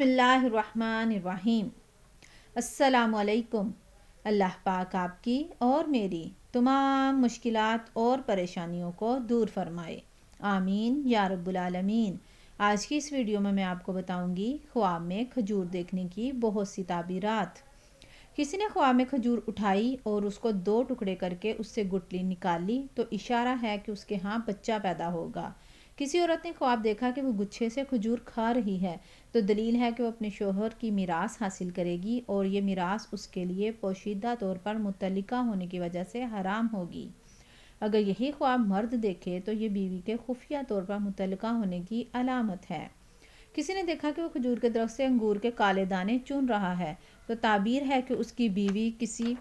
बिस्मिल्लाहिर्रहमानिर्रहीम। अस्सलामु अलैकुम। अल्लाह पाक आपकी और मेरी तमाम मुश्किलात और परेशानियों को दूर फरमाए, आमीन या रब्बुल आलमीन। आज की इस वीडियो में मैं आपको बताऊंगी ख्वाब में खजूर देखने की बहुत सी ताबीरात। किसी ने ख्वाब में खजूर उठाई और उसको 2 टुकड़े करके उससे गुठली निकाल ली तो इशारा है कि उसके यहाँ बच्चा पैदा होगा। किसी औरत ने ख्वाब देखा कि वो गुच्छे से खजूर खा रही है तो दलील है कि वो अपने शोहर की मीरास हासिल करेगी और ये मीरास उसके लिए पोशीदा तौर पर मुतल्लिका होने की वजह से हराम होगी। अगर यही ख्वाब मर्द देखे तो ये बीवी के खुफिया तौर पर मुतल्लिका होने की अलामत है। किसी ने देखा कि वो खजूर के दरख्त से अंगूर के काले दाने चुन रहा है तो ताबीर है कि उसकी बीवी किसी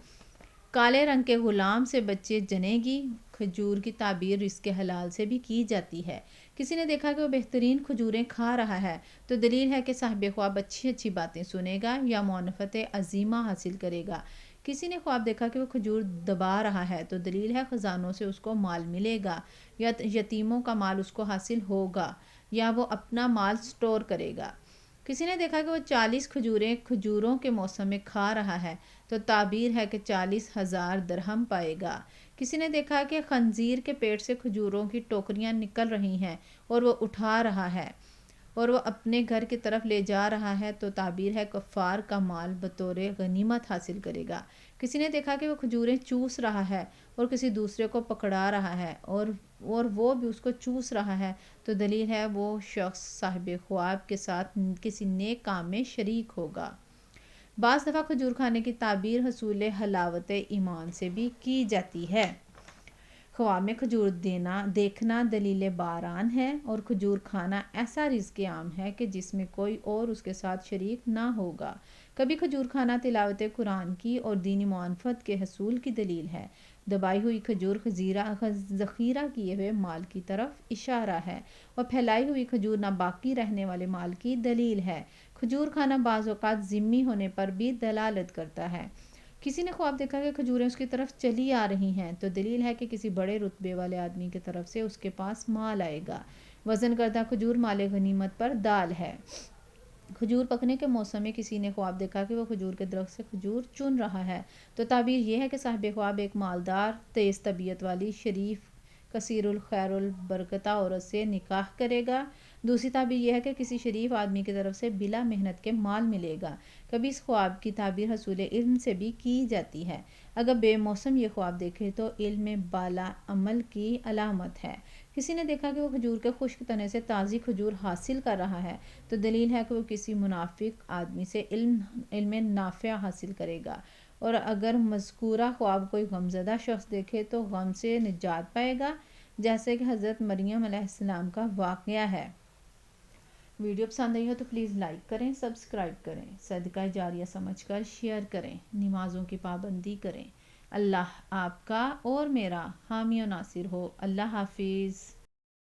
काले रंग के गुलाम से बच्चे जनेगी। खजूर की ताबीर रिज़्क़ हलाल से भी की जाती है। किसी ने देखा कि वो बेहतरीन खजूरें खा रहा है तो दलील है कि साहिब ख्वाब अच्छी अच्छी बातें सुनेगा या मुनफ़त अजीमा हासिल करेगा। किसी ने ख्वाब देखा कि वो खजूर दबा रहा है तो दलील है ख़जानों से उसको माल मिलेगा या यतीमों का माल उसको हासिल होगा या वो अपना माल स्टोर करेगा। किसी ने देखा कि वो 40 खजूरें खजूरों के मौसम में खा रहा है तो ताबीर है कि 40,000 दरहम पाएगा। किसी ने देखा कि खंजीर के पेट से खजूरों की टोकरियां निकल रही हैं और वो उठा रहा है और वो अपने घर की तरफ ले जा रहा है तो ताबीर है कफ़ार का माल बतौर गनीमत हासिल करेगा। किसी ने देखा कि वो खजूरें चूस रहा है और किसी दूसरे को पकड़ा रहा है और वो भी उसको चूस रहा है तो दलील है वो शख्स साहिब ख्वाब के साथ किसी नेक काम में शरीक होगा। बाज़ दफ़ा खजूर खाने की ताबीर हसूल हलावत ईमान से भी की जाती है। ख्वाब में खजूर देखना दलील बारान है और खजूर खाना ऐसा रिज़्क़ आम है कि जिसमें कोई और उसके साथ शरीक ना होगा। कभी खजूर खाना तिलावत कुरान की और दीनी मुआनफत के हसूल की दलील है। दबाई हुई खजूर ज़ख़ीरा किए हुए माल की तरफ इशारा है और फैलाई हुई खजूर ना बाकी रहने वाले माल की दलील है। खजूर खाना बाज़ औक़ात ज़िम्मी होने पर भी दलालत करता है। किसी ने ख्वाब देखा कि खजूरें उसकी तरफ चली आ रही हैं तो दलील है कि किसी बड़े रुतबे वाले आदमी की तरफ से उसके पास माल आएगा। वज़न करदा खजूर माल गनीमत पर दाल है। खजूर पकने के मौसम में किसी ने ख्वाब देखा कि वो खजूर के दरख्त से खजूर चुन रहा है तो ताबीर ये है कि साहिब ख्वाब एक मालदार तेज़ तबीयत वाली शरीफ कसीरुल खैरुल बरकता औरत से निकाह करेगा। दूसरी ताबीर यह है कि किसी शरीफ आदमी की तरफ से बिला मेहनत के माल मिलेगा। कभी इस ख्वाब की ताबीर हसूल इल्म से भी की जाती है। अगर बेमौसम ये ख्वाब देखे तो इल्म में बाला अमल की अलामत है। किसी ने देखा कि वो खजूर के खुश्क तने से ताज़ी खजूर हासिल कर रहा है तो दलील है कि वो किसी मुनाफिक आदमी से इल्म नाफ़िया हासिल करेगा। और अगर मज़कूरा ख्वाब कोई गमज़दा शख्स देखे तो गम से निजात पाएगा, जैसे कि हज़रत मरियम अलैहिस्सलाम का वाक़या है। वीडियो पसंद आई हो तो प्लीज़ लाइक करें, सब्सक्राइब करें, सदका जारिया समझकर शेयर करें, नमाज़ों की पाबंदी करें। अल्लाह आपका और मेरा हामी और नासिर हो। अल्लाह हाफिज़।